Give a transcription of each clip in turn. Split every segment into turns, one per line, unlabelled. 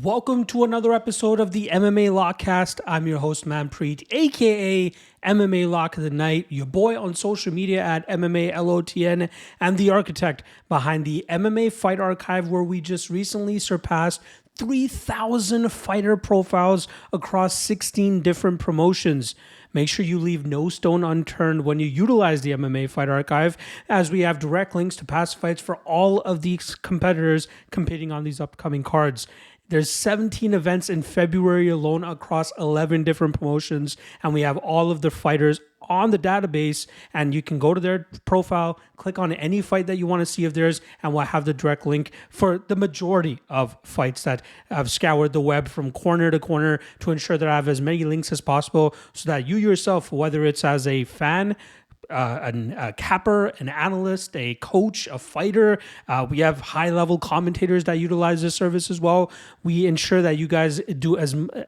Welcome to another episode of the MMA Lockcast. I'm your host, Manpreet, aka MMA Lock of the Night, your boy on social media at MMALOTN, and the architect behind the MMA Fight Archive, where we just recently surpassed 3,000 fighter profiles across 16 different promotions. Make sure you leave no stone unturned when you utilize the MMA Fight Archive, as we have direct links to past fights for all of these competitors competing on these upcoming cards. There's 17 events in February alone across 11 different promotions, and we have all of the fighters on the database, and you can go to their profile, click on any fight that you want to see of theirs, and we'll have the direct link for the majority of fights that have scoured the web from corner to corner to ensure that I have as many links as possible so that you yourself, whether it's as a fan, a capper, an analyst, a coach, a fighter. We have high-level commentators that utilize this service as well. We ensure that you guys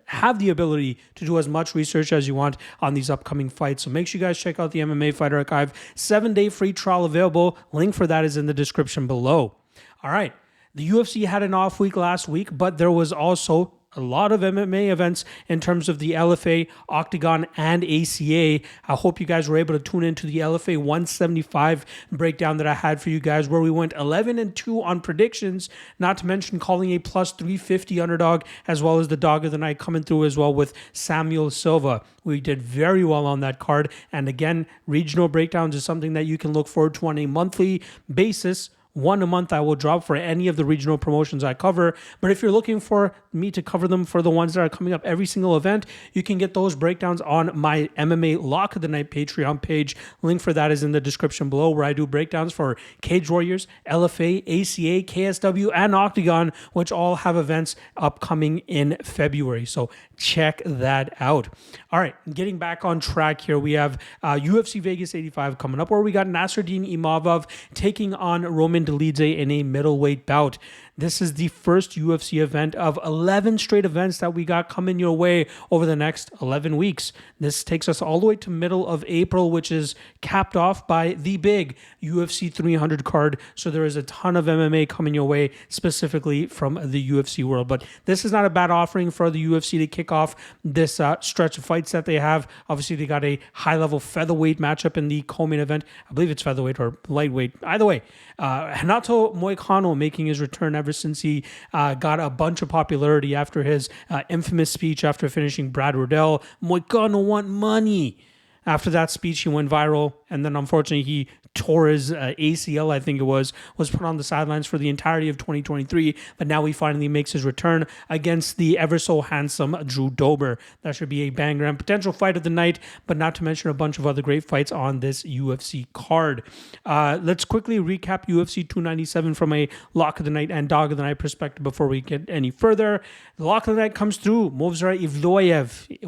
have the ability to do as much research as you want on these upcoming fights. So make sure you guys check out the MMA Fight Archive. 7-day free trial available. Link for that is in the description below. All right. The UFC had an off week last week, but there was also a lot of MMA events in terms of the LFA, OKTAGON, and ACA. I hope you guys were able to tune into the LFA 175 breakdown that I had for you guys, where we went 11-2 on predictions, not to mention calling a plus 350 underdog, as well as the dog of the night coming through as well with Samuel Silva. We did very well on that card. And again, regional breakdowns is something that you can look forward to on a monthly basis. One a month I will drop for any of the regional promotions I cover. But if you're looking for me to cover them for the ones that are coming up every single event, you can get those breakdowns on my MMA Lock of the Night Patreon page. Link for that is in the description below, where I do breakdowns for Cage Warriors, LFA, ACA, KSW, and OKTAGON, which all have events upcoming in February. So check that out. All right, getting back on track here, we have UFC Vegas 85 coming up, where we got Nasruddin Imavov taking on Roman Dolidze in a middleweight bout. This is the first UFC event of 11 straight events that we got coming your way over the next 11 weeks. This takes us all the way to middle of April, which is capped off by the big UFC 300 card. So there is a ton of MMA coming your way, specifically from the UFC world. But this is not a bad offering for the UFC to kick off this stretch of fights that they have. Obviously, they got a high-level featherweight matchup in the co-main event. I believe it's featherweight or lightweight. Either way, Renato Moicano making his return ever since he got a bunch of popularity after his infamous speech after finishing Brad Riddell. Moicano want money. After that speech, he went viral, and then unfortunately he tore his ACL, I think it was put on the sidelines for the entirety of 2023, but now he finally makes his return against the ever so handsome Drew Dober. That should be a banger and potential fight of the night, but not to mention a bunch of other great fights on this UFC card. Let's quickly recap UFC 297 from a Lock of the Night and Dog of the Night perspective before we get any further. The Lock of the Night comes through. Movsar Evloev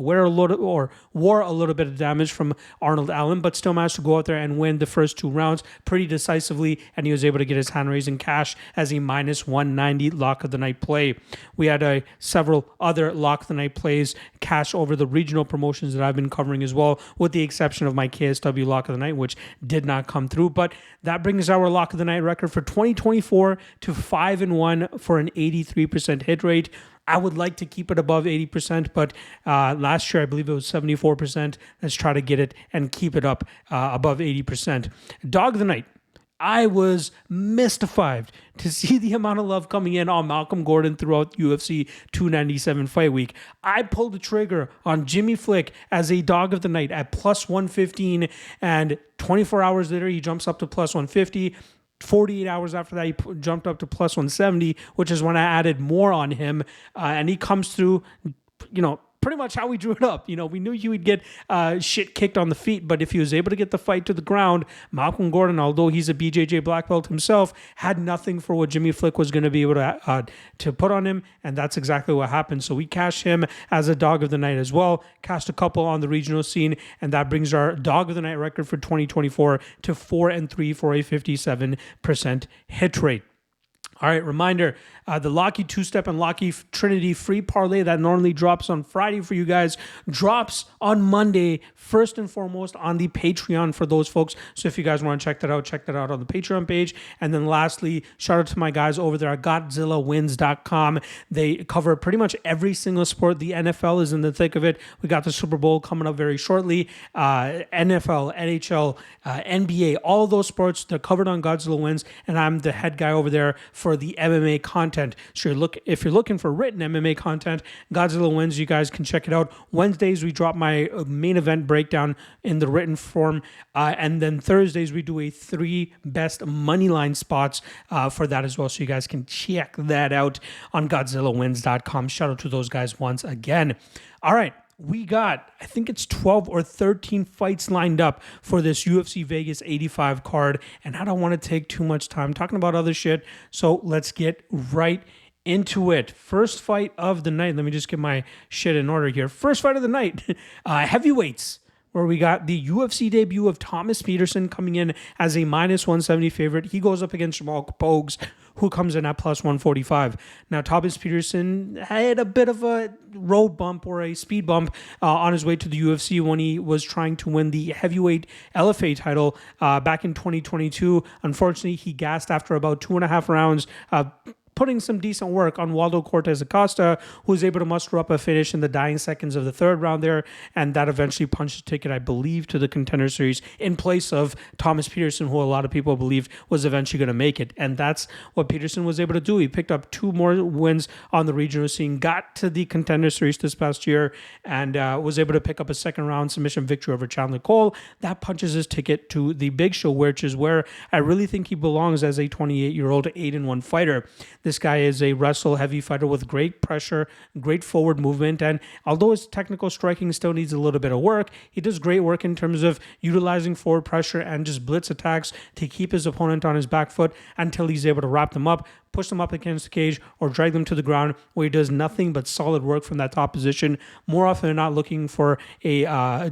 wore a little bit of damage from Arnold Allen, but still managed to go out there and win the first two rounds pretty decisively, and he was able to get his hand raising cash as a minus 190 Lock of the Night play. We had several other Lock of the Night plays cash over the regional promotions that I've been covering as well, with the exception of my KSW Lock of the Night, which did not come through. But that brings our Lock of the Night record for 2024 to 5-1 for an 83% hit rate. I would like to keep it above 80%, but last year I believe it was 74%. Let's try to get it and keep it up above 80%. Dog of the Night. I was mystified to see the amount of love coming in on Malcolm Gordon throughout UFC 297 fight week. I pulled the trigger on Jimmy Flick as a Dog of the Night at plus 115, and 24 hours later he jumps up to plus 150. 48 hours after that, he jumped up to plus 170, which is when I added more on him. And he comes through, pretty much how we drew it up. We knew he would get shit kicked on the feet, but if he was able to get the fight to the ground, Malcolm Gordon, although he's a BJJ black belt himself, had nothing for what Jimmy Flick was going to be able to put on him, and that's exactly what happened. So we cashed him as a Dog of the Night as well, cashed a couple on the regional scene, and that brings our Dog of the Night record for 2024 to 4-3 for a 57% hit rate. All right, reminder, the Locky two-step and Locky Trinity free parlay that normally drops on Friday for you guys drops on Monday, first and foremost on the Patreon for those folks. So if you guys want to check that out on the Patreon page. And then lastly, shout out to my guys over there at GodzillaWins.com. They cover pretty much every single sport. The NFL is in the thick of it. We got the Super Bowl coming up very shortly. NFL, NHL, NBA, all of those sports, they're covered on Godzilla Wins. And I'm the head guy over there for the MMA content. So if you're looking for written MMA content, Godzilla Wins, you guys can check it out. Wednesdays, we drop my main event breakdown in the written form. And then Thursdays, we do a 3 best Moneyline spots for that as well. So you guys can check that out on GodzillaWins.com. Shout out to those guys once again. All right. We got, I think it's 12 or 13 fights lined up for this UFC Vegas 85 card. And I don't want to take too much time talking about other shit. So let's get right into it. First fight of the night. Let me just get my shit in order here. First fight of the night. Heavyweights, where we got the UFC debut of Thomas Petersen coming in as a -170 favorite. He goes up against Pogues, who comes in at +145. Now, Thomas Petersen had a bit of a road bump or a speed bump on his way to the UFC when he was trying to win the heavyweight LFA title back in 2022. Unfortunately, he gassed after about 2.5 rounds, putting some decent work on Waldo Cortez Acosta, who was able to muster up a finish in the dying seconds of the third round there, and that eventually punched a ticket, I believe, to the Contender Series in place of Thomas Petersen, who a lot of people believed was eventually going to make it. And that's what Petersen was able to do. He picked up 2 more wins on the regional scene, got to the Contender Series this past year, and was able to pick up a second-round submission victory over Chandler Cole. That punches his ticket to the big show, which is where I really think he belongs as a 28-year-old 8-1 fighter. This guy is a wrestle heavy fighter with great pressure, great forward movement, and although his technical striking still needs a little bit of work, he does great work in terms of utilizing forward pressure and just blitz attacks to keep his opponent on his back foot until he's able to wrap them up, push them up against the cage, or drag them to the ground, where he does nothing but solid work from that top position, more often than not looking for a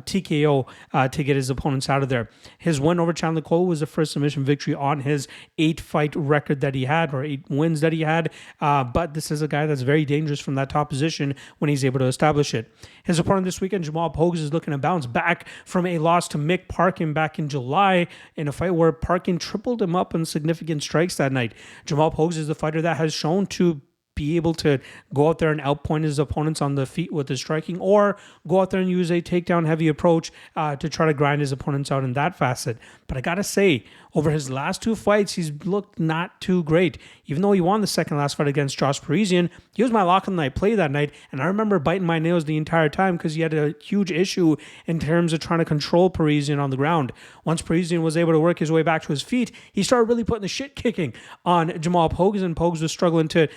TKO to get his opponents out of there. His win over Chandler Cole was the first submission victory on his 8-fight record that he had, or 8 wins that he had, but this is a guy that's very dangerous from that top position when he's able to establish it. His opponent this weekend, Jamal Pogues, is looking to bounce back from a loss to Mick Parkin back in July in a fight where Parkin tripled him up in significant strikes that night. Jamal Pogues is the fighter that has shown to be able to go out there and outpoint his opponents on the feet with his striking, or go out there and use a takedown heavy approach to try to grind his opponents out in that facet. But I gotta say, over his last 2 fights, he's looked not too great. Even though he won the second last fight against Josh Parisian, he was my lock of the night play that night, and I remember biting my nails the entire time because he had a huge issue in terms of trying to control Parisian on the ground. Once Parisian was able to work his way back to his feet, he started really putting the shit kicking on Jamal Pogues, and Pogues was struggling to,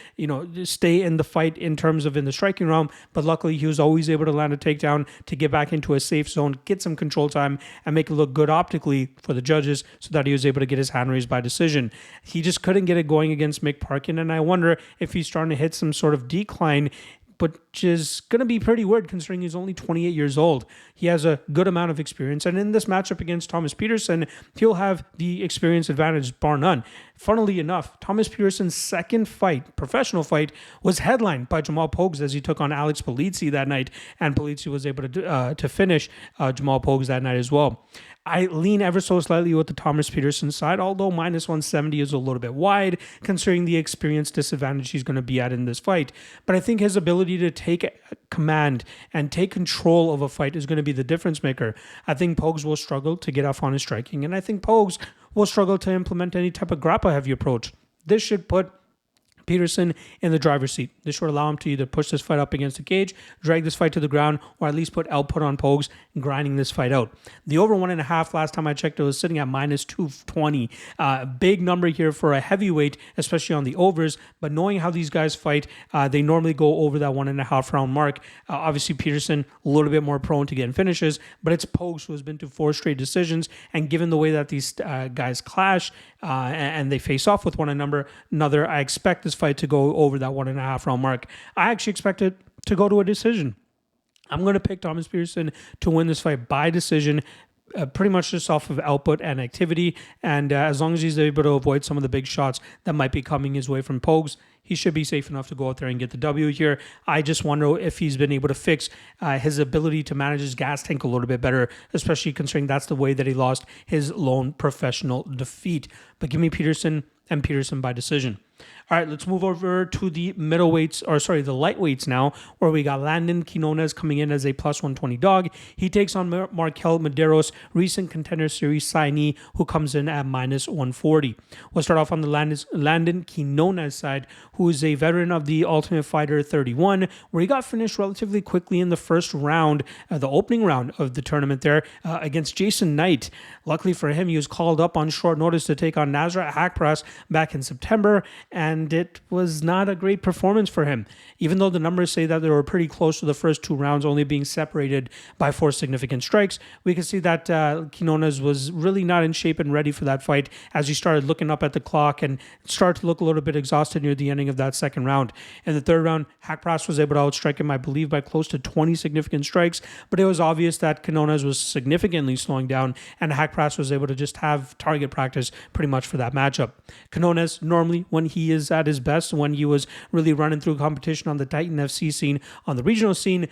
stay in the fight in terms of in the striking realm, but luckily he was always able to land a takedown to get back into a safe zone, get some control time, and make it look good optically for the judges so that he was able to get his hand raised by decision. He just couldn't get it going against Mick Parkin, and I wonder if he's starting to hit some sort of decline, which is going to be pretty weird considering he's only 28 years old. He has a good amount of experience, and in this matchup against Thomas Petersen, he'll have the experience advantage bar none. Funnily enough, Thomas Petersen's second fight, professional fight, was headlined by Jamal Pogues as he took on Alex Polizzi that night, and Polizzi was able to finish Jamal Pogues that night as well. I lean ever so slightly with the Thomas Petersen side, although -170 is a little bit wide considering the experience disadvantage he's going to be at in this fight. But I think his ability to take command and take control of a fight is going to be the difference maker. I think Pogues will struggle to get off on his striking, and I think Pogues will struggle to implement any type of grappa heavy approach. This should put Petersen in the driver's seat. This would allow him to either push this fight up against the cage, drag this fight to the ground, or at least put output on Pogues, grinding this fight out. The over 1.5 last time I checked, it was sitting at -220. Big number here for a heavyweight, especially on the overs, but knowing how these guys fight, they normally go over that 1.5 round mark. Obviously, Petersen a little bit more prone to getting finishes, but it's Pogues who has been to 4 straight decisions, and given the way that these guys clash and they face off with one another, I expect this fight to go over that 1.5 round mark. I actually expect it to go to a decision. I'm going to pick Thomas Petersen to win this fight by decision, pretty much just off of output and activity. And as long as he's able to avoid some of the big shots that might be coming his way from Pogues, he should be safe enough to go out there and get the W here. I just wonder if he's been able to fix his ability to manage his gas tank a little bit better, especially considering that's the way that he lost his lone professional defeat. But give me Petersen, and Petersen by decision. All right, let's move over to the the lightweights now, where we got Landon Quinones coming in as a plus 120 dog. He takes on Markel Mederos, recent Contender Series signee, who comes in at minus 140. We'll start off on the Landon Quinones side, who is a veteran of the Ultimate Fighter 31, where he got finished relatively quickly in the first round, the opening round of the tournament there, against Jason Knight. Luckily for him, he was called up on short notice to take on Nasrat Hakparas back in September, and it was not a great performance for him. Even though the numbers say that they were pretty close to the first 2 rounds, only being separated by 4 significant strikes, we can see that Quinones was really not in shape and ready for that fight as he started looking up at the clock and started to look a little bit exhausted near the ending of that second round. In the third round, Hakparas was able to outstrike him, I believe, by close to 20 significant strikes, but it was obvious that Quinones was significantly slowing down, and Hakparas was able to just have target practice pretty much for that matchup. Quinones, normally, when he is at his best, when he was really running through competition on the Titan FC scene, on the regional scene,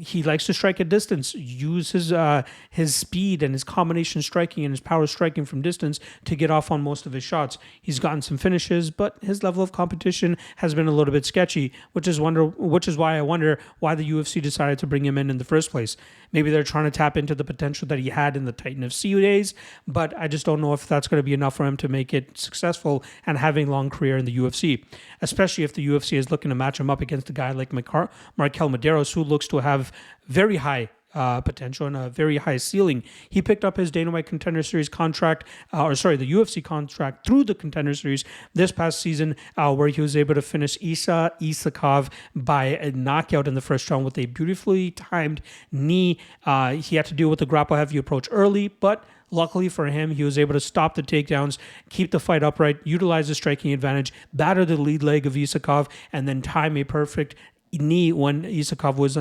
he likes to strike at distance, use his speed and his combination striking and his power striking from distance to get off on most of his shots. He's gotten some finishes, but his level of competition has been a little bit sketchy, which is why I wonder why the UFC decided to bring him in the first place. Maybe they're trying to tap into the potential that he had in the Titan FC days, but I just don't know if that's going to be enough for him to make it successful and having a long career in the UFC, especially if the UFC is looking to match him up against a guy like Markel Mederos, who looks to have very high potential and a very high ceiling. He picked up his Dana White Contender Series contract, the UFC contract through the Contender Series this past season, where he was able to finish Salikhov by a knockout in the first round with a beautifully timed knee. He had to deal with the grapple heavy approach early, but luckily for him, he was able to stop the takedowns, keep the fight upright, utilize the striking advantage, batter the lead leg of Salikhov, and then time a perfect knee when Salikhov was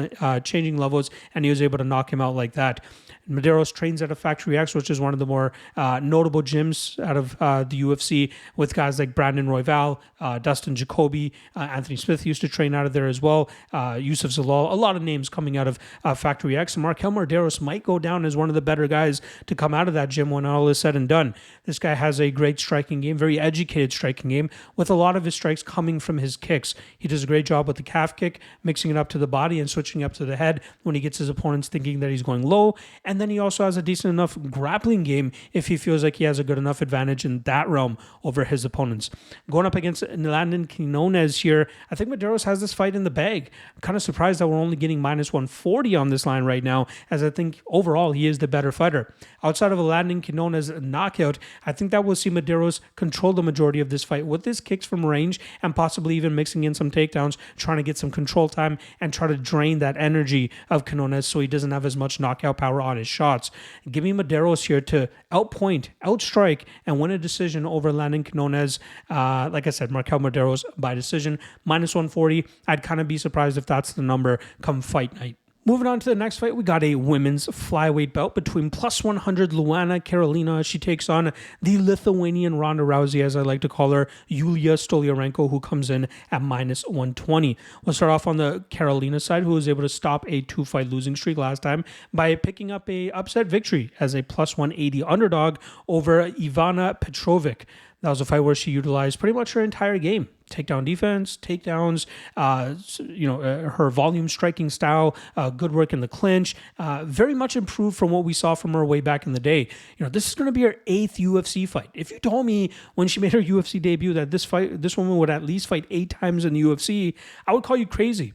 changing levels, and he was able to knock him out like that. Mederos trains at a Factory X, which is one of the more notable gyms out of the UFC, with guys like Brandon Royval, Dustin Jacoby, Anthony Smith used to train out of there as well, Yusuf Zalal, a lot of names coming out of Factory X. And Markel Mederos might go down as one of the better guys to come out of that gym when all is said and done. This guy has a great striking game, very educated striking game, with a lot of his strikes coming from his kicks. He does a great job with the calf kick, mixing it up to the body and switching up to the head when he gets his opponents thinking that he's going low. And then he also has a decent enough grappling game if he feels like he has a good enough advantage in that realm over his opponents. Going up against Landon Quinones here, I think Mederos has this fight in the bag. I'm kind of surprised that we're only getting minus 140 on this line right now, as I think overall he is the better fighter. Outside of a Landon Quinones knockout, I think that we'll see Mederos control the majority of this fight with his kicks from range and possibly even mixing in some takedowns, trying to get some control time and try to drain that energy of Quinones so he doesn't have as much knockout power on his shots. Give me Mederos here to outpoint, outstrike, and win a decision over Landon Quinones. Like I said, Markel Mederos by decision, minus 140. I'd kind of be surprised if that's the number come fight night. Moving on to the next fight, we got a women's flyweight bout between plus 100 Luana Karolina. She takes on the Lithuanian Ronda Rousey, as I like to call her, Yulia Stoliarenko, who comes in at minus 120. We'll start off on the Karolina side, who was able to stop a 2-fight losing streak last time by picking up a upset victory as a plus 180 underdog over Ivana Petrovic. That was a fight where she utilized pretty much her entire game. Takedown defense, takedowns, her volume striking style, good work in the clinch, very much improved from what we saw from her way back in the day. This is going to be her 8th UFC fight. If you told me when she made her UFC debut that this woman would at least fight 8 times in the UFC, I would call you crazy.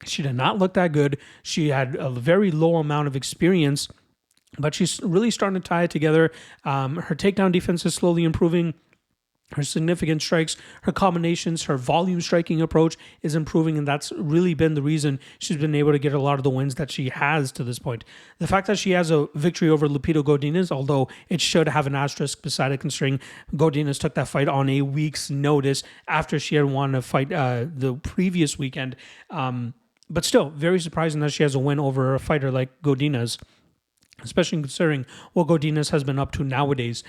She did not look that good. She had a very low amount of experience, but she's really starting to tie it together. Her takedown defense is slowly improving. Her significant strikes, her combinations, her volume striking approach is improving, and that's really been the reason she's been able to get a lot of the wins that she has to this point. The fact that she has a victory over Lupito Godinez, although it should have an asterisk beside it, considering Godinez took that fight on a week's notice after she had won a fight the previous weekend. But still, very surprising that she has a win over a fighter like Godinez. especially considering what Godinez has been up to nowadays.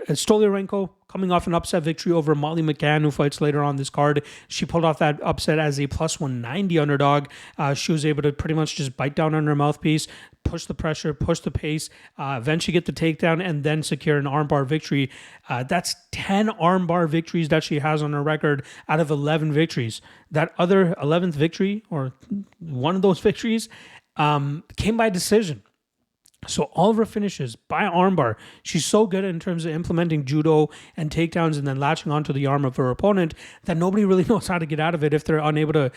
Stoliarenko coming off an upset victory over Molly McCann, who fights later on this card. She pulled off that upset as a plus 190 underdog. She was able to pretty much just bite down on her mouthpiece, push the pressure, push the pace, eventually get the takedown, and then secure an armbar victory. That's 10 armbar victories that she has on her record out of 11 victories. That other 11th victory, or one of those victories, came by decision. So all of her finishes by armbar. She's so good in terms of implementing judo and takedowns and then latching onto the arm of her opponent that nobody really knows how to get out of it if they're unable to,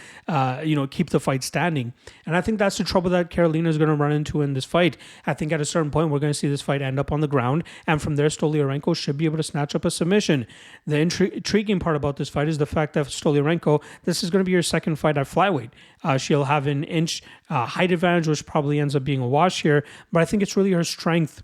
keep the fight standing. And I think that's the trouble that Karolina is going to run into in this fight. I think at a certain point, we're going to see this fight end up on the ground. And from there, Stoliarenko should be able to snatch up a submission. The intriguing part about this fight is the fact that Stoliarenko, this is going to be her second fight at flyweight. She'll have an inch height advantage, which probably ends up being a wash here. But I think it's really her strength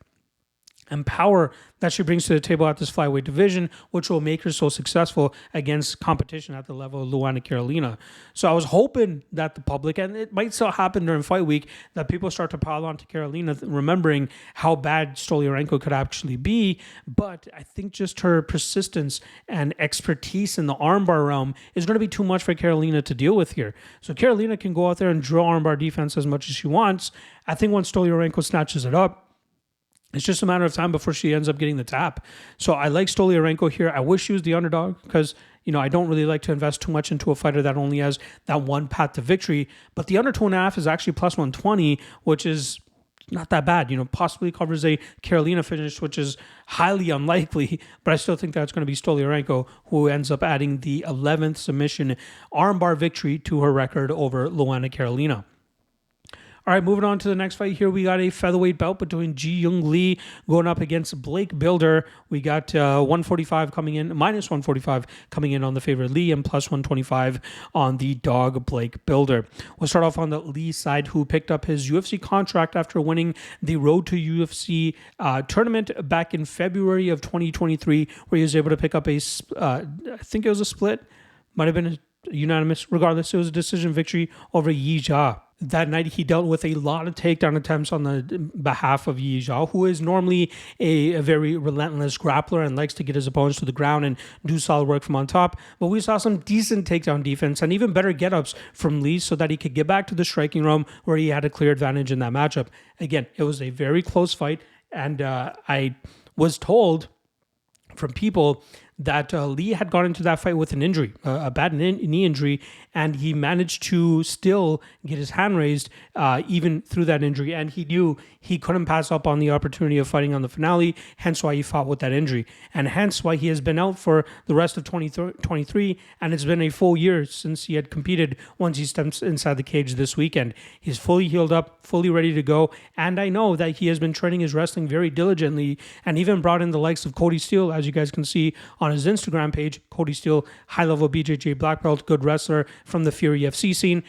and power that she brings to the table at this flyweight division, which will make her so successful against competition at the level of Luana Karolina. So I was hoping that the public, and it might still happen during fight week, that people start to pile on to Karolina, remembering how bad Stoliarenko could actually be. But I think just her persistence and expertise in the armbar realm is going to be too much for Karolina to deal with here. So Karolina can go out there and drill armbar defense as much as she wants. I think once Stoliarenko snatches it up, it's just a matter of time before she ends up getting the tap. So I like Stoliarenko here. I wish she was the underdog because, I don't really like to invest too much into a fighter that only has that one path to victory. But the under 2.5 is actually plus 120, which is not that bad. Possibly covers a Karolina finish, which is highly unlikely. But I still think that's going to be Stoliarenko who ends up adding the 11th submission armbar victory to her record over Luana Karolina. All right, moving on to the next fight here. We got a featherweight bout between Ji-Young Lee going up against Blake Bilder. We got 145 coming in, minus 145 coming in on the favorite Lee and plus 125 on the dog Blake Bilder. We'll start off on the Lee side, who picked up his UFC contract after winning the Road to UFC tournament back in February of 2023, where he was able to pick up I think it was a split, might have been a unanimous. Regardless, it was a decision victory over Yi Jia. That night, he dealt with a lot of takedown attempts on the behalf of Yi Jia, who is normally a very relentless grappler and likes to get his opponents to the ground and do solid work from on top. But we saw some decent takedown defense and even better get-ups from Lee so that he could get back to the striking room where he had a clear advantage in that matchup. Again, it was a very close fight, and I was told from people that Lee had gone into that fight with an injury, a bad knee injury, and he managed to still get his hand raised even through that injury. And he knew he couldn't pass up on the opportunity of fighting on the finale, hence why he fought with that injury. And hence why he has been out for the rest of 2023, and it's been a full year since he had competed once he stepped inside the cage this weekend. He's fully healed up, fully ready to go, and I know that he has been training his wrestling very diligently and even brought in the likes of Cody Steele, as you guys can see on his Instagram page. Cody Steele, high-level BJJ black belt, good wrestler from the Fury FC scene.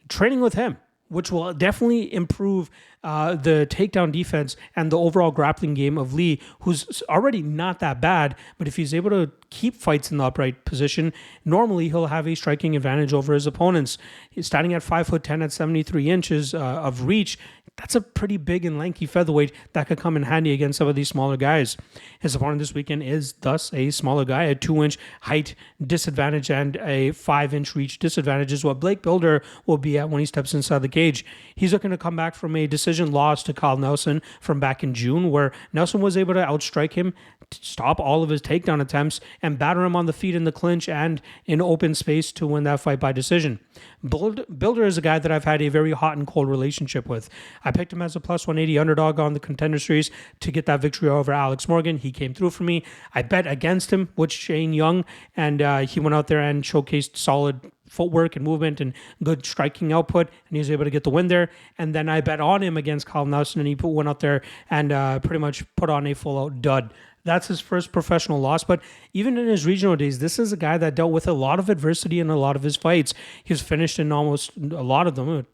Training with him, which will definitely improve the takedown defense and the overall grappling game of Lee, who's already not that bad, but if he's able to keep fights in the upright position, normally he'll have a striking advantage over his opponents. He's standing at 5'10" at 73 inches of reach. That's a pretty big and lanky featherweight that could come in handy against some of these smaller guys. His opponent this weekend is thus a smaller guy, a 2-inch height disadvantage and a 5-inch reach disadvantage is what Blake Bilder will be at when he steps inside the cage. He's looking to come back from a decision loss to Kyle Nelson from back in June, where Nelson was able to outstrike him, stop all of his takedown attempts, and batter him on the feet in the clinch and in open space to win that fight by decision. Bilder is a guy that I've had a very hot and cold relationship with. I picked him as a plus 180 underdog on the Contender Series to get that victory over Alex Morgan. He came through for me. I bet against him with Shane Young, and he went out there and showcased solid footwork and movement and good striking output, and he was able to get the win there. And then I bet on him against Kyle Nelson, and he went out there and pretty much put on a full-out dud. That's his first professional loss, but even in his regional days, this is a guy that dealt with a lot of adversity in a lot of his fights. He was finished in almost a lot of them,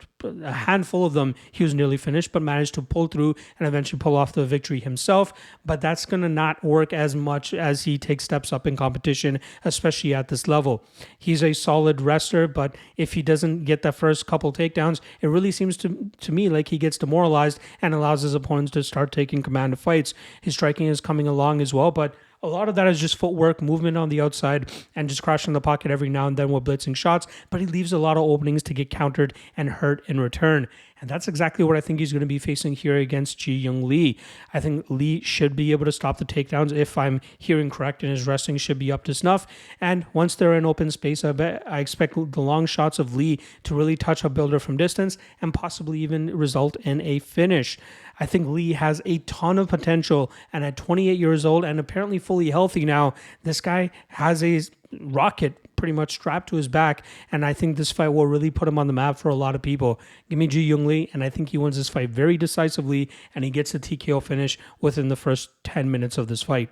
a handful of them he was nearly finished, but managed to pull through and eventually pull off the victory himself. But that's going to not work as much as he takes steps up in competition, especially at this level. He's a solid wrestler, but if he doesn't get the first couple takedowns, it really seems to me like he gets demoralized and allows his opponents to start taking command of fights. His striking is coming along as well, but a lot of that is just footwork, movement on the outside, and just crashing the pocket every now and then with blitzing shots. But he leaves a lot of openings to get countered and hurt in return. And that's exactly what I think he's going to be facing here against Ji Young Lee. I think Lee should be able to stop the takedowns if I'm hearing correct, and his wrestling should be up to snuff. And once they're in open space, I expect the long shots of Lee to really touch a Bilder from distance and possibly even result in a finish. I think Lee has a ton of potential, and at 28 years old and apparently fully healthy now, this guy has a rocket pretty much strapped to his back, and I think this fight will really put him on the map for a lot of people. Give me Ji Young Lee, and I think he wins this fight very decisively, and he gets a TKO finish within the first 10 minutes of this fight.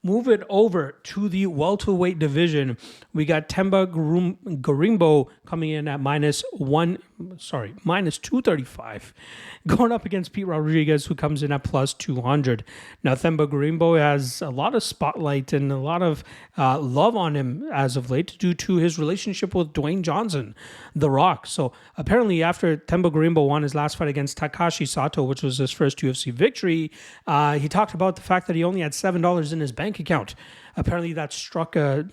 Move it over to the welterweight division. We got Themba Gorimbo coming in at minus 235, going up against Pete Rodriguez, who comes in at plus 200. Now, Themba Gorimbo has a lot of spotlight and a lot of love on him as of late due to his relationship with Dwayne Johnson, The Rock. So apparently after Themba Gorimbo won his last fight against Takashi Sato, which was his first UFC victory, he talked about the fact that he only had $7 in his bank account. Apparently that struck a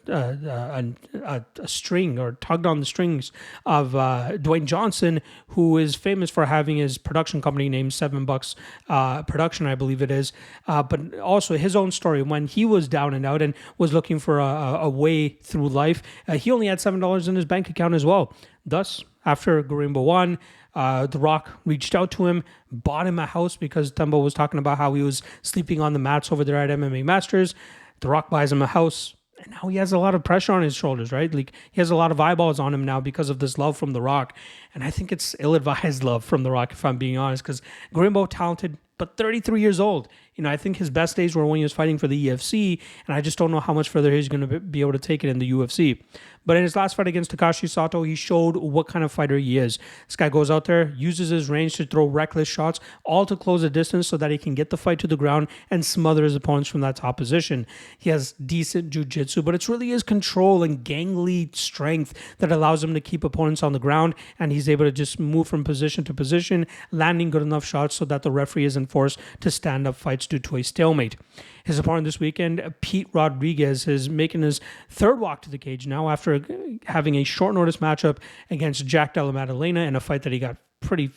string, or tugged on the strings of Dwayne Johnson, who is famous for having his production company named $7 Production, I believe it is. But also his own story when he was down and out and was looking for a way through life. He only had $7 in his bank account as well. Thus, after Gorimbo won, The Rock reached out to him, bought him a house because Themba was talking about how he was sleeping on the mats over there at MMA Masters. The Rock buys him a house, and now he has a lot of pressure on his shoulders, right? Like, he has a lot of eyeballs on him now because of this love from The Rock. And I think it's ill-advised love from The Rock, if I'm being honest, because Gorimbo, talented, but 33 years old. I think his best days were when he was fighting for the UFC, and I just don't know how much further he's going to be able to take it in the UFC. But in his last fight against Takashi Sato, he showed what kind of fighter he is. This guy goes out there, uses his range to throw reckless shots, all to close the distance so that he can get the fight to the ground and smother his opponents from that top position. He has decent jiu-jitsu, but it's really his control and gangly strength that allows him to keep opponents on the ground, and he's able to just move from position to position, landing good enough shots so that the referee isn't forced to stand up fights due to a stalemate. His opponent this weekend, Pete Rodriguez, is making his third walk to the cage now after having a short notice matchup against Jack Della Maddalena in a fight that he got quickly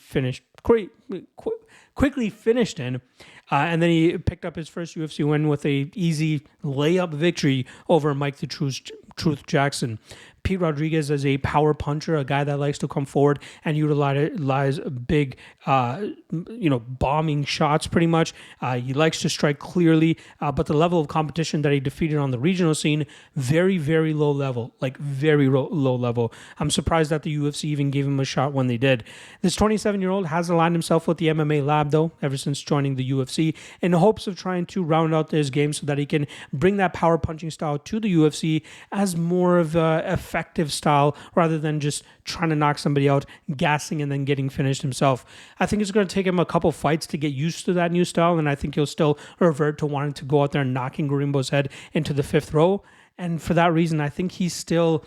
finished in. And then he picked up his first UFC win with a easy layup victory over Mike the Truth Jackson. Pete Rodriguez is a power puncher, a guy that likes to come forward and utilize big, bombing shots pretty much. He likes to strike clearly, but the level of competition that he defeated on the regional scene, very, very low level, like very low level. I'm surprised that the UFC even gave him a shot when they did. This 27-year-old has aligned himself with the MMA lab, though, ever since joining the UFC, in hopes of trying to round out his game so that he can bring that power punching style to the UFC as more of a effective style rather than just trying to knock somebody out, gassing, and then getting finished himself. I think it's going to take him a couple fights to get used to that new style, and I think he'll still revert to wanting to go out there and knocking Gorimbo's head into the fifth row. And for that reason, I think he still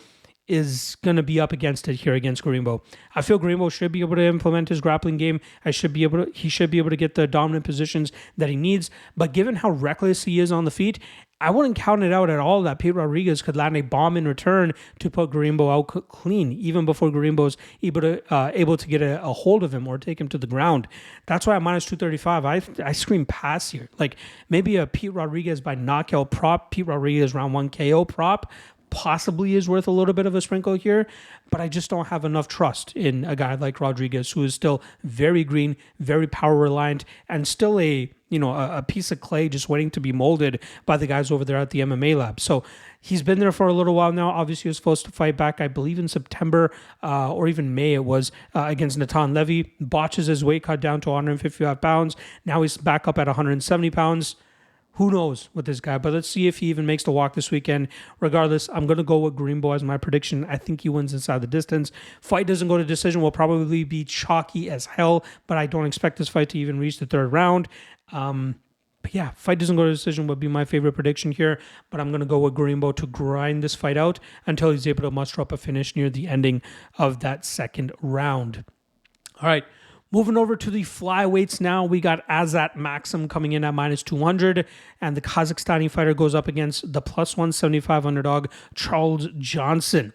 is going to be up against it here against Gorimbo. I feel Gorimbo should be able to implement his grappling game. He should be able to get the dominant positions that he needs. But given how reckless he is on the feet, I wouldn't count it out at all that Pete Rodriguez could land a bomb in return to put Gorimbo out clean, even before Gorimbo's able to get a hold of him or take him to the ground. That's why at minus 235, I scream pass here. Like maybe a Pete Rodriguez by knockout prop, Pete Rodriguez round 1 KO prop, possibly is worth a little bit of a sprinkle here, but I just don't have enough trust in a guy like Rodriguez, who is still very green, very power reliant, and still a piece of clay just waiting to be molded by the guys over there at the MMA lab. So he's been there for a little while now. Obviously, he was supposed to fight back, I believe, in September or even May it was, against Natan Levy. Botches his weight cut down to 155 pounds. Now he's back up at 170 pounds. who knows with this guy, but let's see if he even makes the walk this weekend. Regardless, I'm going to go with Gorimbo as my prediction. I think he wins inside the distance. Fight doesn't go to decision, will probably be chalky as hell, but I don't expect this fight to even reach the third round. But yeah, fight doesn't go to decision would be my favorite prediction here, but I'm going to go with Gorimbo to grind this fight out until he's able to muster up a finish near the ending of that second round. All right. Moving over to the flyweights now, we got Azat Maksum coming in at -200, and the Kazakhstani fighter goes up against the +175 underdog Charles Johnson.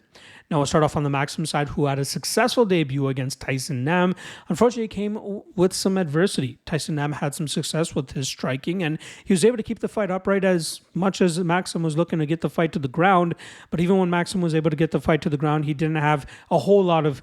Now we'll start off on the Maksum side, who had a successful debut against Tyson Nam. Unfortunately, it came with some adversity. Tyson Nam had some success with his striking, and he was able to keep the fight upright as much as Maksum was looking to get the fight to the ground. But even when Maksum was able to get the fight to the ground, he didn't have a whole lot of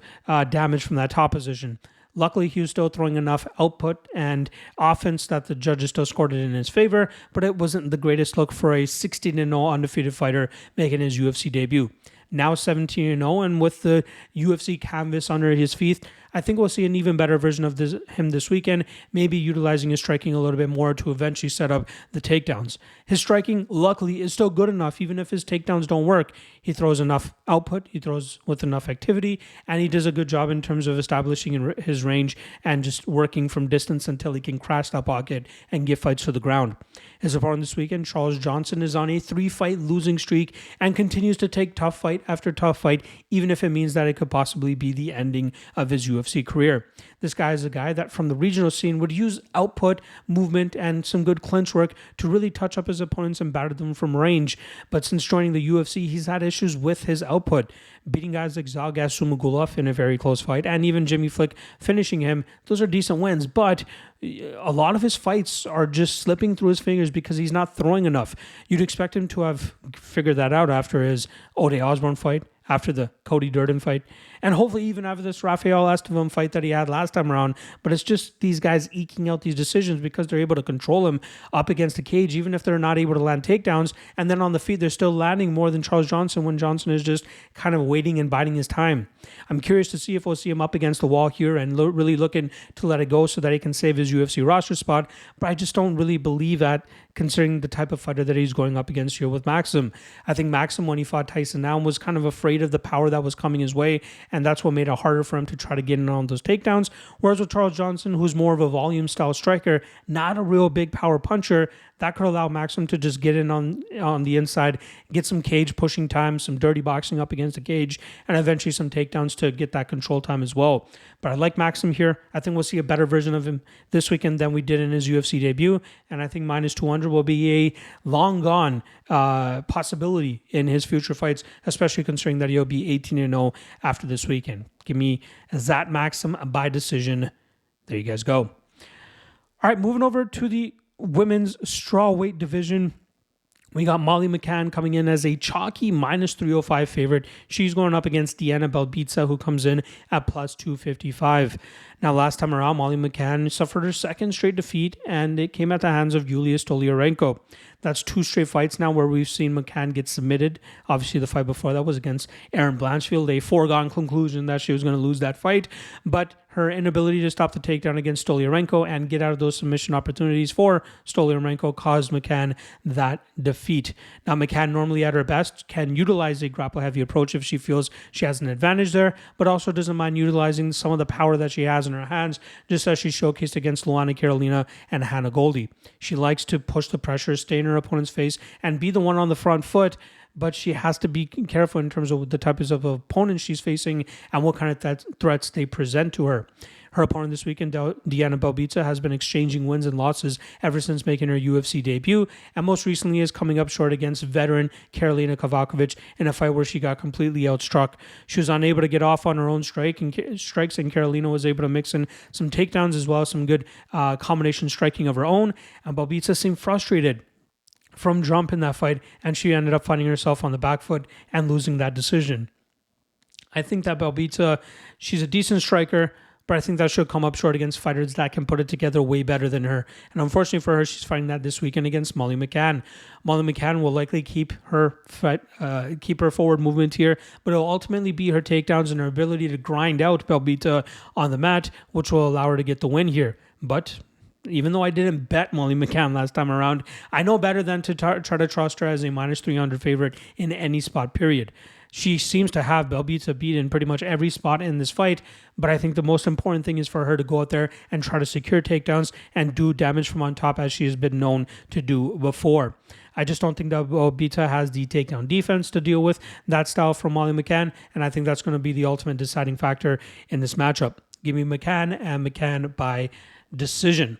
damage from that top position. Luckily, he was still throwing enough output and offense that the judges still scored it in his favor, but it wasn't the greatest look for a 16-0 undefeated fighter making his UFC debut. Now 17-0, and with the UFC canvas under his feet, I think we'll see an even better version of him this weekend, maybe utilizing his striking a little bit more to eventually set up the takedowns. His striking, luckily, is still good enough. Even if his takedowns don't work, he throws enough output, he throws with enough activity, and he does a good job in terms of establishing his range and just working from distance until he can crash that pocket and get fights to the ground. His opponent this weekend, Charles Johnson, is on a 3-fight losing streak and continues to take tough fight after tough fight, even if it means that it could possibly be the ending of his UFC career. This guy is a guy that from the regional scene would use output, movement, and some good clinch work to really touch up his opponents and batter them from range. But since joining the UFC, he's had issues with his output, beating guys like Zalgas Sumagulov in a very close fight, and even Jimmy Flick finishing him. Those are decent wins, but a lot of his fights are just slipping through his fingers because he's not throwing enough. You'd expect him to have figured that out after his Ode Osborne fight, after the Cody Durden fight, and hopefully even after this Rafael Estevam fight that he had last time around. But it's just these guys eking out these decisions because they're able to control him up against the cage, even if they're not able to land takedowns. And then on the feet, they're still landing more than Charles Johnson when Johnson is just kind of waiting and biding his time. I'm curious to see if we'll see him up against the wall here and really looking to let it go so that he can save his UFC roster spot. But I just don't really believe that, considering the type of fighter that he's going up against here with Maksum. I think Maksum, when he fought Tyson Nam, was kind of afraid of the power that was coming his way, and that's what made it harder for him to try to get in on those takedowns. Whereas with Charles Johnson, who's more of a volume style striker, not a real big power puncher, that could allow Maksum to just get in on the inside, get some cage pushing time, some dirty boxing up against the cage, and eventually some takedowns to get that control time as well. But I like Maksum here. I think we'll see a better version of him this weekend than we did in his UFC debut, and I think -200 will be a long gone possibility in his future fights, especially considering that he'll be 18-0 after this weekend. Give me Azat Maksum by decision. There you guys go. All right, moving over to the women's strawweight division. We got Molly McCann coming in as a chalky -305 favorite. She's going up against Diana Belbita, who comes in at +255. Now, last time around, Molly McCann suffered her second straight defeat, and it came at the hands of Yulia Stoliarenko. That's 2 straight fights now where we've seen McCann get submitted. Obviously, the fight before that was against Erin Blanchfield, a foregone conclusion that she was going to lose that fight. But her inability to stop the takedown against Stoliarenko and get out of those submission opportunities for Stoliarenko caused McCann that defeat. Now, McCann, normally at her best, can utilize a grapple-heavy approach if she feels she has an advantage there, but also doesn't mind utilizing some of the power that she has in her hands, just as she showcased against Luana Carolina and Hannah Goldie. She likes to push the pressure, stay in her opponent's face, and be the one on the front foot, but she has to be careful in terms of the types of opponents she's facing and what kind of threats they present to her. Her opponent this weekend, Diana Belbita, has been exchanging wins and losses ever since making her UFC debut, and most recently is coming up short against veteran Karolina Kovacevic in a fight where she got completely outstruck. She was unable to get off on her own strikes, and Karolina was able to mix in some takedowns as well as some good combination striking of her own, and Belbita seemed frustrated from jump in that fight, and she ended up finding herself on the back foot and losing that decision. I think that Belbita, she's a decent striker, but I think that she'll come up short against fighters that can put it together way better than her. And unfortunately for her, she's fighting that this weekend against Molly McCann. Molly McCann will likely keep her forward movement here, but it'll ultimately be her takedowns and her ability to grind out Belbita on the mat, which will allow her to get the win here. But even though I didn't bet Molly McCann last time around, I know better than to try to trust her as a minus 300 favorite in any spot, period. She seems to have Belbita beat in pretty much every spot in this fight, but I think the most important thing is for her to go out there and try to secure takedowns and do damage from on top as she has been known to do before. I just don't think that Belbita has the takedown defense to deal with that style from Molly McCann, and I think that's going to be the ultimate deciding factor in this matchup. Give me McCann and McCann by decision.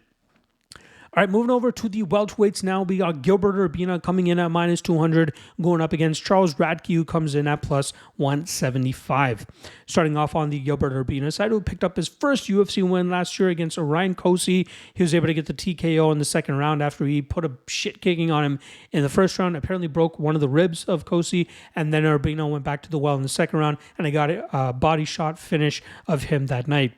All right, moving over to the welterweights now. We got Gilbert Urbina coming in at minus 200, going up against Charles Radtke, who comes in at plus 175. Starting off on the Gilbert Urbina side, who picked up his first UFC win last year against Orion Kosi. He was able to get the TKO in the second round after he put a shit kicking on him in the first round. Apparently broke one of the ribs of Kosi, and then Urbina went back to the well in the second round, and I got a body shot finish of him that night.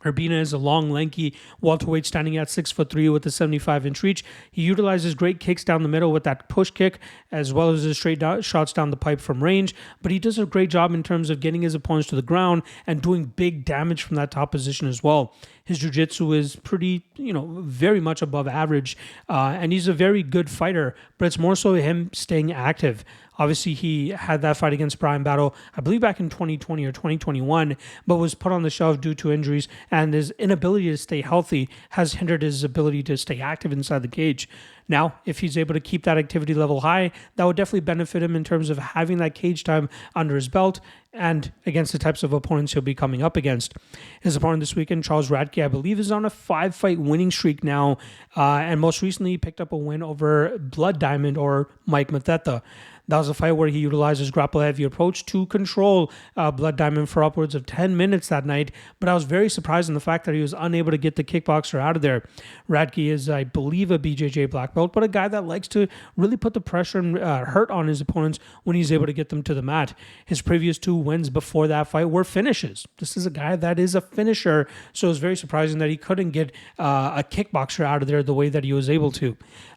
Urbina is a long, lanky welterweight standing at 6'3" with a 75-inch reach. He utilizes great kicks down the middle with that push kick, as well as his straight shots down the pipe from range. But he does a great job in terms of getting his opponents to the ground and doing big damage from that top position as well. His jiu-jitsu is pretty, very much above average, and he's a very good fighter, but it's more so him staying active. Obviously, he had that fight against Brian Battle, I believe back in 2020 or 2021, but was put on the shelf due to injuries, and his inability to stay healthy has hindered his ability to stay active inside the cage. Now, if he's able to keep that activity level high, that would definitely benefit him in terms of having that cage time under his belt and against the types of opponents he'll be coming up against. His opponent this weekend, Charles Radtke, I believe is on a 5-fight winning streak now, and most recently he picked up a win over Blood Diamond or Mike Mateta. That was a fight where he utilized his grapple-heavy approach to control Blood Diamond for upwards of 10 minutes that night, but I was very surprised in the fact that he was unable to get the kickboxer out of there. Radtke is, I believe, a BJJ black belt, but a guy that likes to really put the pressure and hurt on his opponents when he's able to get them to the mat. His previous 2 wins before that fight were finishes. This is a guy that is a finisher, so it's very surprising that he couldn't get a kickboxer out of there the way that he was able to.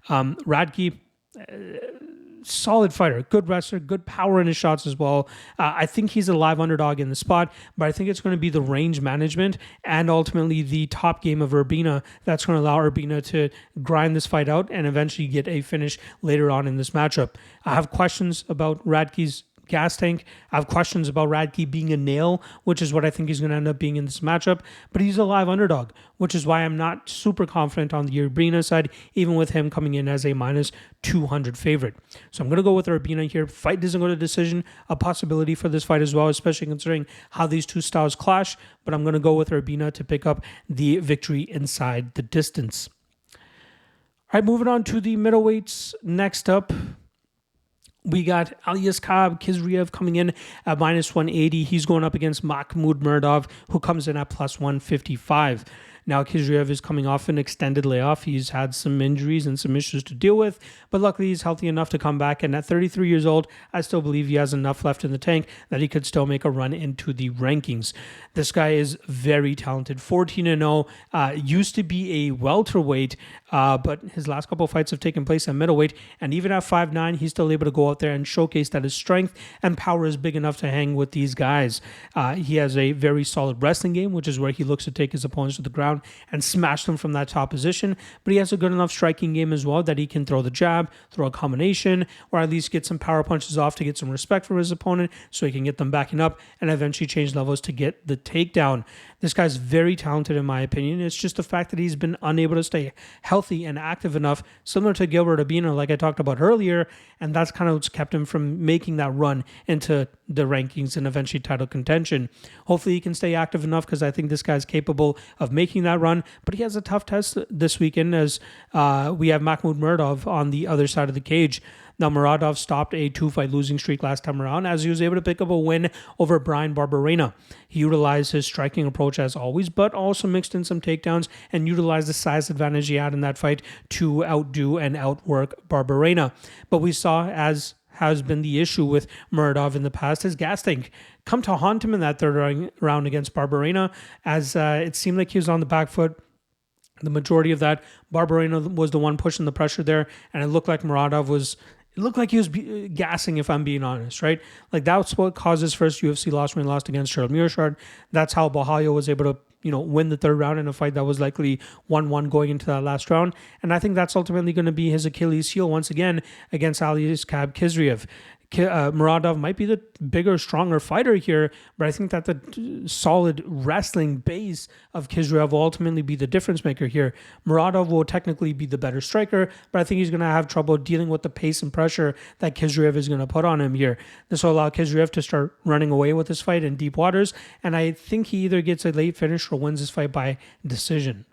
Radtke, solid fighter, good wrestler, good power in his shots as well. I think he's a live underdog in the spot, but I think it's going to be the range management and ultimately the top game of Urbina that's going to allow Urbina to grind this fight out and eventually get a finish later on in this matchup. I have questions about Radtke's gas tank. I have questions about Radtke being a nail, which is what I think he's going to end up being in this matchup, but he's a live underdog, which is why I'm not super confident on the Urbina side, even with him coming in as a minus 200 favorite. So I'm going to go with Urbina here. Fight doesn't go to decision, a possibility for this fight as well, especially considering how these two styles clash, but I'm going to go with Urbina to pick up the victory inside the distance. All right, moving on to the middleweights. Next up, we got Aliaskhab Khizriev coming in at minus 180. He's going up against Mahmoud Muradov, who comes in at plus 155. Now, Khizriev is coming off an extended layoff. He's had some injuries and some issues to deal with, but luckily he's healthy enough to come back. And at 33 years old, I still believe he has enough left in the tank that he could still make a run into the rankings. This guy is very talented, 14-0, used to be a welterweight, but his last couple of fights have taken place at middleweight. And even at 5'9", he's still able to go out there and showcase that his strength and power is big enough to hang with these guys. He has a very solid wrestling game, which is where he looks to take his opponents to the ground and smash them from that top position, but he has a good enough striking game as well that he can throw the jab, throw a combination, or at least get some power punches off to get some respect for his opponent so he can get them backing up and eventually change levels to get the takedown. This guy's very talented in my opinion. It's just the fact that he's been unable to stay healthy and active enough, similar to Gilbert Urbina like I talked about earlier, and that's kind of what's kept him from making that run into the rankings and eventually title contention. Hopefully he can stay active enough because I think this guy's capable of making that run, but he has a tough test this weekend as we have Mahmoud Muradov on the other side of the cage. Now, Muradov stopped a 2-fight losing streak last time around as he was able to pick up a win over Brian Barberena. He utilized his striking approach as always, but also mixed in some takedowns and utilized the size advantage he had in that fight to outdo and outwork Barberena. But we saw, as has been the issue with Muradov in the past, his gas tank come to haunt him in that third round against Barberena, as it seemed like he was on the back foot. The majority of that, Barberena was the one pushing the pressure there, and it looked like Muradov was... It looked like he was gassing, if I'm being honest, right? Like, that's what caused his first UFC loss when he lost against Cheryl Mearshard. That's how Bahalia was able to, win the third round in a fight that was likely 1-1 going into that last round. And I think that's ultimately going to be his Achilles heel once again against Salikhov Khizriev. Muradov might be the bigger, stronger fighter here, but I think that the solid wrestling base of Khizriev will ultimately be the difference maker here. Muradov will technically be the better striker, but I think he's going to have trouble dealing with the pace and pressure that Khizriev is going to put on him here. This will allow Khizriev to start running away with this fight in deep waters, and I think he either gets a late finish or wins this fight by decision.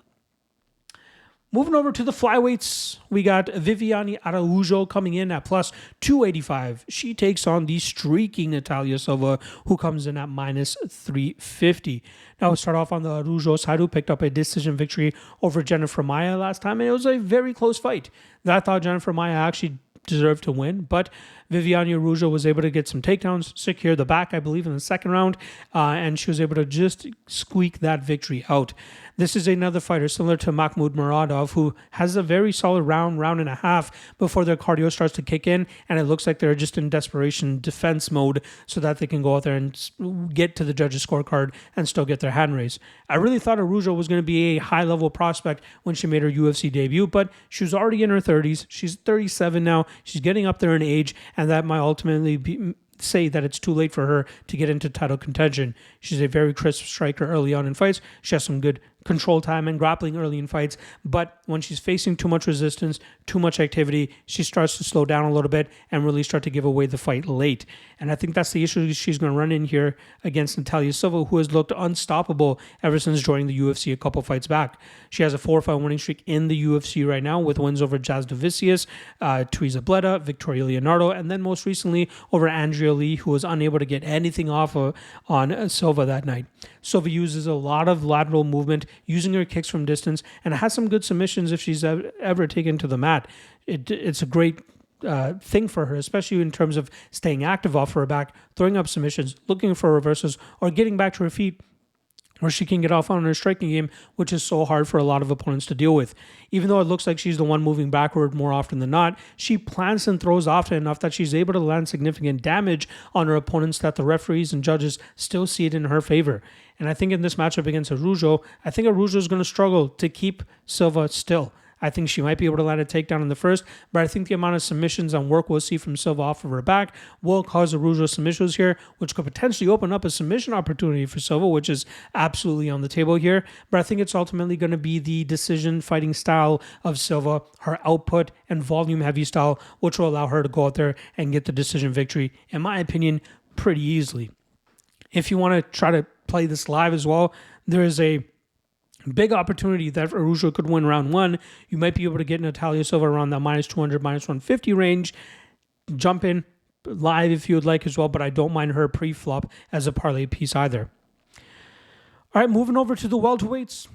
Moving over to the flyweights, we got Viviane Araujo coming in at plus 285. She takes on the streaking Natalia Silva, who comes in at minus 350. Now, we'll start off on the Araujo side, who picked up a decision victory over Jennifer Maia last time, and it was a very close fight. I thought Jennifer Maia actually deserved to win, but Viviane Araujo was able to get some takedowns, secure the back, I believe, in the second round, and she was able to just squeak that victory out. This is another fighter similar to Mahmoud Muradov, who has a very solid round and a half before their cardio starts to kick in, and it looks like they're just in desperation defense mode so that they can go out there and get to the judges' scorecard and still get their hand raised. I really thought Araujo was going to be a high-level prospect when she made her UFC debut, but she was already in her 30s. She's 37 now. She's getting up there in age, and that might ultimately say that it's too late for her to get into title contention. She's a very crisp striker early on in fights. She has some good control time and grappling early in fights, but when she's facing too much resistance, too much activity, she starts to slow down a little bit and really start to give away the fight late. And I think that's the issue she's going to run in here against Natalia Silva, who has looked unstoppable ever since joining the UFC a couple fights back. She has a 4-fight winning streak in the UFC right now with wins over Jazz Davicius, Teresa Bleda, Victoria Leonardo, and then most recently over Andrea Lee, who was unable to get anything off on Silva that night. Silva uses a lot of lateral movement, using her kicks from distance, and has some good submissions if she's ever taken to the mat. It's a great thing for her, especially in terms of staying active off her back, throwing up submissions, looking for reversals, or getting back to her feet where she can get off on her striking game, which is so hard for a lot of opponents to deal with. Even though it looks like she's the one moving backward more often than not, she plants and throws often enough that she's able to land significant damage on her opponents that the referees and judges still see it in her favor. And I think in this matchup against Araujo, I think Araujo is going to struggle to keep Silva still. I think she might be able to land a takedown in the first, but I think the amount of submissions and work we'll see from Silva off of her back will cause Araujo some issues here, which could potentially open up a submission opportunity for Silva, which is absolutely on the table here. But I think it's ultimately going to be the decision fighting style of Silva, her output and volume heavy style, which will allow her to go out there and get the decision victory, in my opinion, pretty easily. If you want to try to play this live as well, there is a big opportunity that Araujo could win round one. You might be able to get Natalia Silva around that minus 200, minus 150 range. Jump in live if you would like as well, but I don't mind her pre-flop as a parlay piece either. All right, moving over to the welterweights.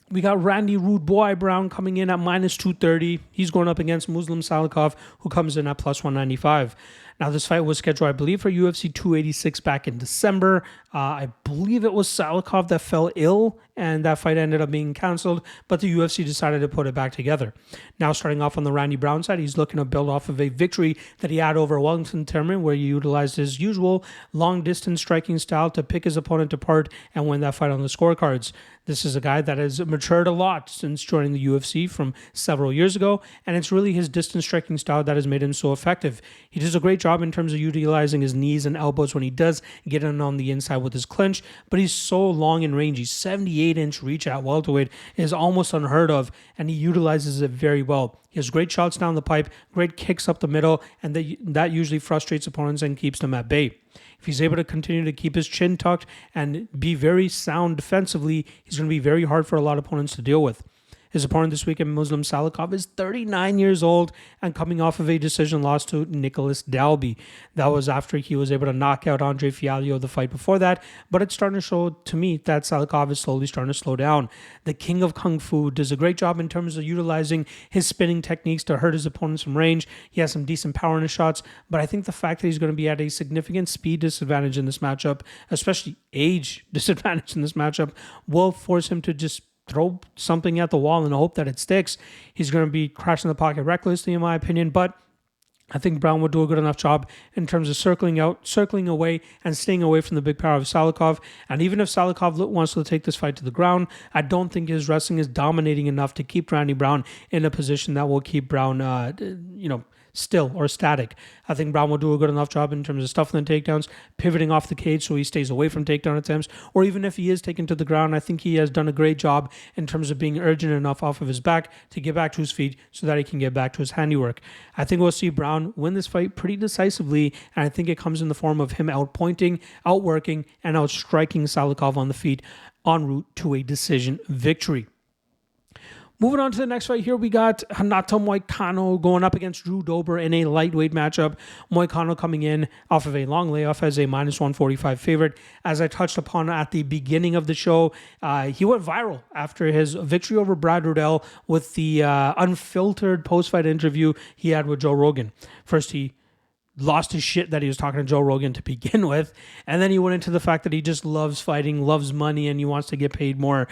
We got Randy Rude Boy Brown coming in at minus 230. He's going up against Muslim Salikhov, who comes in at plus 195. Now, this fight was scheduled, I believe, for UFC 286 back in December. I believe it was Salikhov that fell ill, and that fight ended up being canceled, but the UFC decided to put it back together. Now, starting off on the Randy Brown side, he's looking to build off of a victory that he had over Wellington Turman, where he utilized his usual long-distance striking style to pick his opponent apart and win that fight on the scorecards. This is a guy that has matured a lot since joining the UFC from several years ago, and it's really his distance striking style that has made him so effective. He does a great job in terms of utilizing his knees and elbows when he does get in on the inside with his clinch, but he's so long in range. He's 78-inch reach at welterweight is almost unheard of, and he utilizes it very well. He has great shots down the pipe, great kicks up the middle, and that usually frustrates opponents and keeps them at bay. If he's able to continue to keep his chin tucked and be very sound defensively, he's going to be very hard for a lot of opponents to deal with. His opponent this weekend, Muslim Salikhov, is 39 years old and coming off of a decision loss to Nicholas Dalby. That was after he was able to knock out Andre Fialho the fight before that, but it's starting to show to me that Salikhov is slowly starting to slow down. The king of Kung Fu does a great job in terms of utilizing his spinning techniques to hurt his opponents from range. He has some decent power in his shots, but I think the fact that he's going to be at a significant speed disadvantage in this matchup, especially age disadvantage in this matchup, will force him to just throw something at the wall and hope that it sticks. He's going to be crashing the pocket recklessly, in my opinion, but I think Brown will do a good enough job in terms of circling away, and staying away from the big power of Salikhov. And even if Salikhov wants to take this fight to the ground, I don't think his wrestling is dominating enough to keep Randy Brown in a position that will keep Brown, still or static. I think Brown will do a good enough job in terms of stuffing the takedowns, pivoting off the cage so he stays away from takedown attempts, or even if he is taken to the ground, I think he has done a great job in terms of being urgent enough off of his back to get back to his feet so that he can get back to his handiwork. I think we'll see Brown win this fight pretty decisively, and I think it comes in the form of him outpointing, outworking, and outstriking Salikhov on the feet en route to a decision victory. Moving on to the next fight here, we got Renato Moicano going up against Drew Dober in a lightweight matchup. Moicano coming in off of a long layoff as a minus 145 favorite. As I touched upon at the beginning of the show, he went viral after his victory over Brad Riddell with the unfiltered post-fight interview he had with Joe Rogan. First, he lost his shit that he was talking to Joe Rogan to begin with, and then he went into the fact that he just loves fighting, loves money, and he wants to get paid more.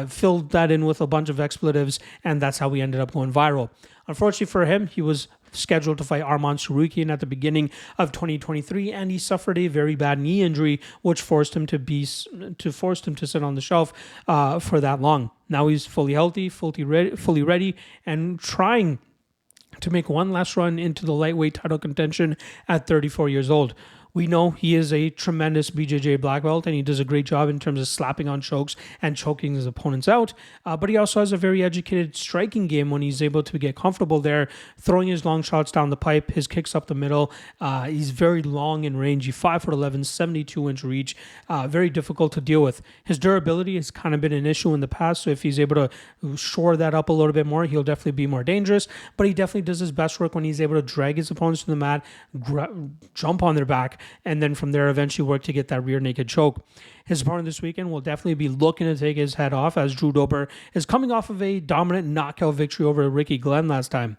Filled that in with a bunch of expletives, and that's how we ended up going viral. Unfortunately for him, he was scheduled to fight Arman Tsarukyan at the beginning of 2023, and he suffered a very bad knee injury, which forced him to sit on the shelf for that long. Now he's fully healthy, fully ready, and trying to make one last run into the lightweight title contention at 34 years old. We know he is a tremendous BJJ black belt, and he does a great job in terms of slapping on chokes and choking his opponents out. But he also has a very educated striking game when he's able to get comfortable there, throwing his long shots down the pipe, his kicks up the middle. He's very long and rangy, 5'11", 72-inch reach, very difficult to deal with. His durability has kind of been an issue in the past, so if he's able to shore that up a little bit more, he'll definitely be more dangerous. But he definitely does his best work when he's able to drag his opponents to the mat, jump on their back, and then from there eventually work to get that rear naked choke. His opponent this weekend will definitely be looking to take his head off, as Drew Dober is coming off of a dominant knockout victory over Ricky Glenn last time.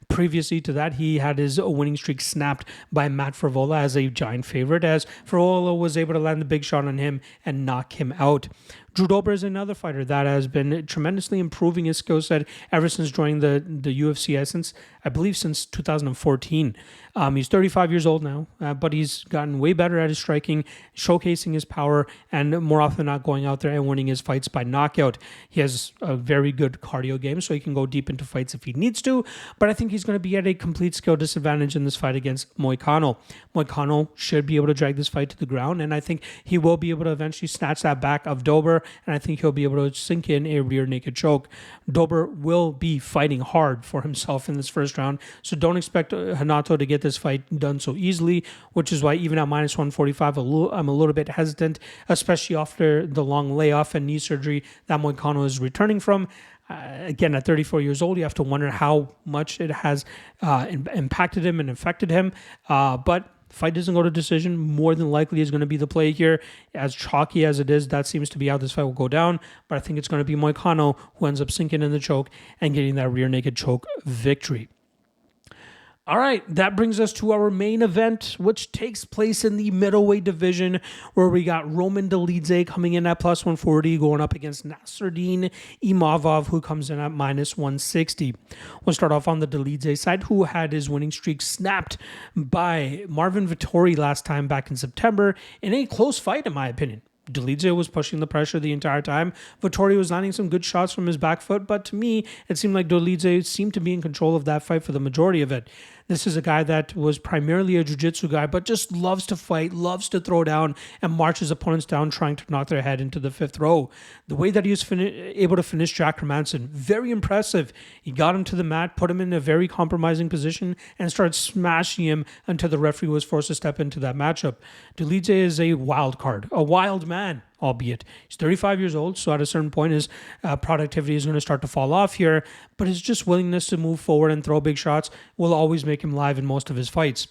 Previously to that, he had his winning streak snapped by Matt Frevola as a giant favorite, as Frevola was able to land the big shot on him and knock him out. Drew Dober is another fighter that has been tremendously improving his skill set ever since joining the UFC, since 2014. He's 35 years old now, but he's gotten way better at his striking, showcasing his power, and more often than not going out there and winning his fights by knockout. He has a very good cardio game, so he can go deep into fights if he needs to, but I think he's going to be at a complete skill disadvantage in this fight against Moicano. Moicano should be able to drag this fight to the ground, and I think he will be able to eventually snatch that back of Dober, and I think he'll be able to sink in a rear naked choke. Dober will be fighting hard for himself in this first round, so don't expect Renato to get this fight done so easily, which is why even at minus 145, I'm a little bit hesitant, especially after the long layoff and knee surgery that Moicano is returning from. Again, at 34 years old, you have to wonder how much it has impacted him and affected him, but fight doesn't go to decision, more than likely is going to be the play here. As chalky as it is, that seems to be how this fight will go down. But I think it's going to be Moicano who ends up sinking in the choke and getting that rear naked choke victory. All right, that brings us to our main event, which takes place in the middleweight division, where we got Roman Dolidze coming in at plus 140, going up against Nasruddin Imavov, who comes in at minus 160. We'll start off on the Dolidze side, who had his winning streak snapped by Marvin Vettori last time back in September in a close fight, in my opinion. Dolidze was pushing the pressure the entire time. Vettori was landing some good shots from his back foot, but to me, it seemed like Dolidze seemed to be in control of that fight for the majority of it. This is a guy that was primarily a jiu-jitsu guy, but just loves to fight, loves to throw down, and march his opponents down, trying to knock their head into the fifth row. The way that he was able to finish Jack Hermansson, very impressive. He got him to the mat, put him in a very compromising position, and started smashing him until the referee was forced to step into that matchup. Dolidze is a wild card, a wild man, albeit he's 35 years old, so at a certain point his productivity is going to start to fall off here, but his just willingness to move forward and throw big shots will always make him live in most of his fights.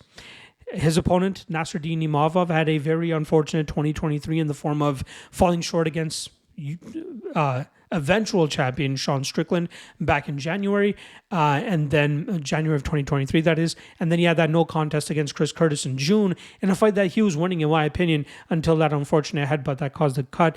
His opponent, Nasruddin Imavov, had a very unfortunate 2023 in the form of falling short against eventual champion Sean Strickland back in January, and then January of 2023, that is. And then he had that no contest against Chris Curtis in June in a fight that he was winning, in my opinion, until that unfortunate headbutt that caused the cut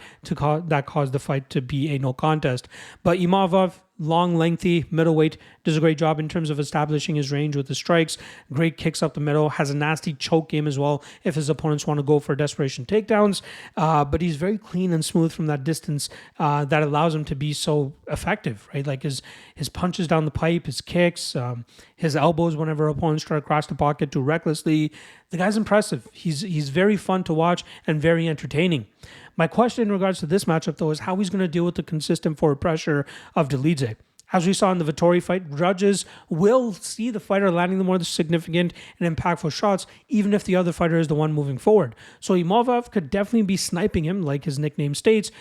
that caused the fight to be a no contest. But Imavov long, lengthy, middleweight. Does a great job in terms of establishing his range with the strikes. Great kicks up the middle. Has a nasty choke game as well if his opponents want to go for desperation takedowns. But he's very clean and smooth from that distance that allows him to be so effective, right? Like his punches down the pipe, his kicks, his elbows whenever opponents try to cross the pocket too recklessly. The guy's impressive. He's very fun to watch and very entertaining. My question in regards to this matchup, though, is how he's going to deal with the consistent forward pressure of Dolidze. As we saw in the Vettori fight, judges will see the fighter landing the more significant and impactful shots, even if the other fighter is the one moving forward. So Imavov could definitely be sniping him, like his nickname states,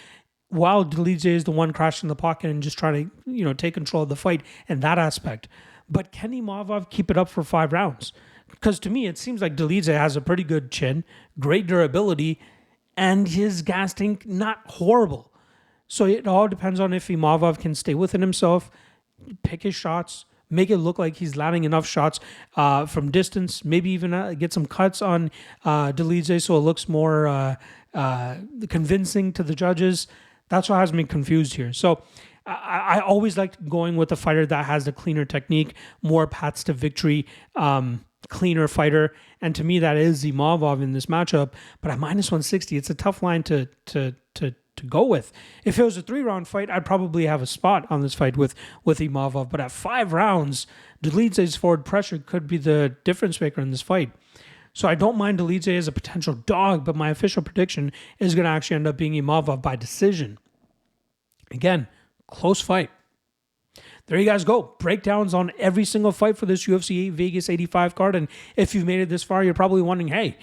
while Dolidze is the one crashing the pocket and just trying to, take control of the fight in that aspect. But can Imavov keep it up for 5 rounds? Because to me, it seems like Dolidze has a pretty good chin, great durability, and his gas tank not horrible. So it all depends on if Imavov can stay within himself, pick his shots, make it look like he's landing enough shots from distance, maybe even get some cuts on Dolidze so it looks more convincing to the judges. That's what has me confused here. So I always like going with a fighter that has the cleaner technique, more paths to victory, cleaner fighter. And to me, that is Imavov in this matchup. But at minus 160, it's a tough line to go with. If it was a 3-round fight, I'd probably have a spot on this fight with Imavov. But at 5 rounds, Dolidze's forward pressure could be the difference maker in this fight. So I don't mind Dolidze as a potential dog, but my official prediction is going to actually end up being Imavov by decision. Again, close fight. There you guys go. Breakdowns on every single fight for this UFC Vegas 85 card. And if you've made it this far, you're probably wondering, hey,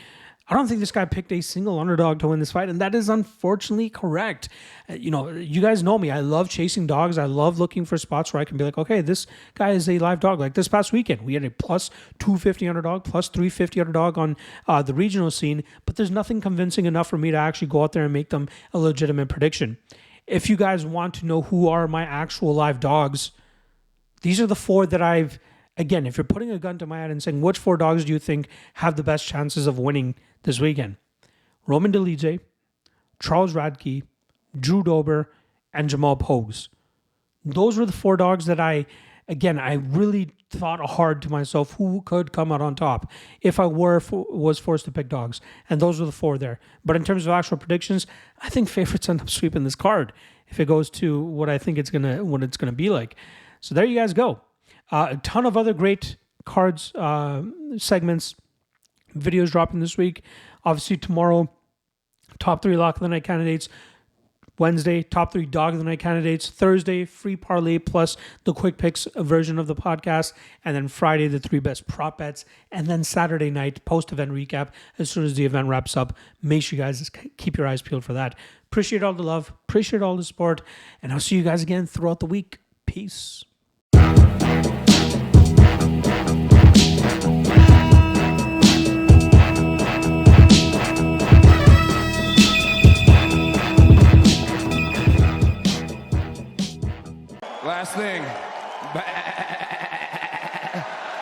I don't think this guy picked a single underdog to win this fight. And that is unfortunately correct. You guys know me. I love chasing dogs. I love looking for spots where I can be like, okay, this guy is a live dog. Like this past weekend, we had a plus 250 underdog, plus 350 underdog on the regional scene. But there's nothing convincing enough for me to actually go out there and make them a legitimate prediction. If you guys want to know who are my actual live dogs, these are the 4 that again, if you're putting a gun to my head and saying, which 4 dogs do you think have the best chances of winning this weekend? Roman Dolidze, Charles Radtke, Drew Dober, and Jamal Pogues. Those were the 4 dogs that I really thought hard to myself who could come out on top if I was forced to pick dogs. And those were the 4 there. But in terms of actual predictions, I think favorites end up sweeping this card if it goes to what I think it's gonna be like. So there you guys go. A ton of other great cards, segments, videos dropping this week. Obviously tomorrow, top 3 lock of the night candidates. Wednesday, top 3 dog of the night candidates. Thursday, free parlay plus the quick picks version of the podcast. And then Friday, the 3 best prop bets. And then Saturday night, post-event recap as soon as the event wraps up. Make sure you guys keep your eyes peeled for that. Appreciate all the love. Appreciate all the support. And I'll see you guys again throughout the week. Peace.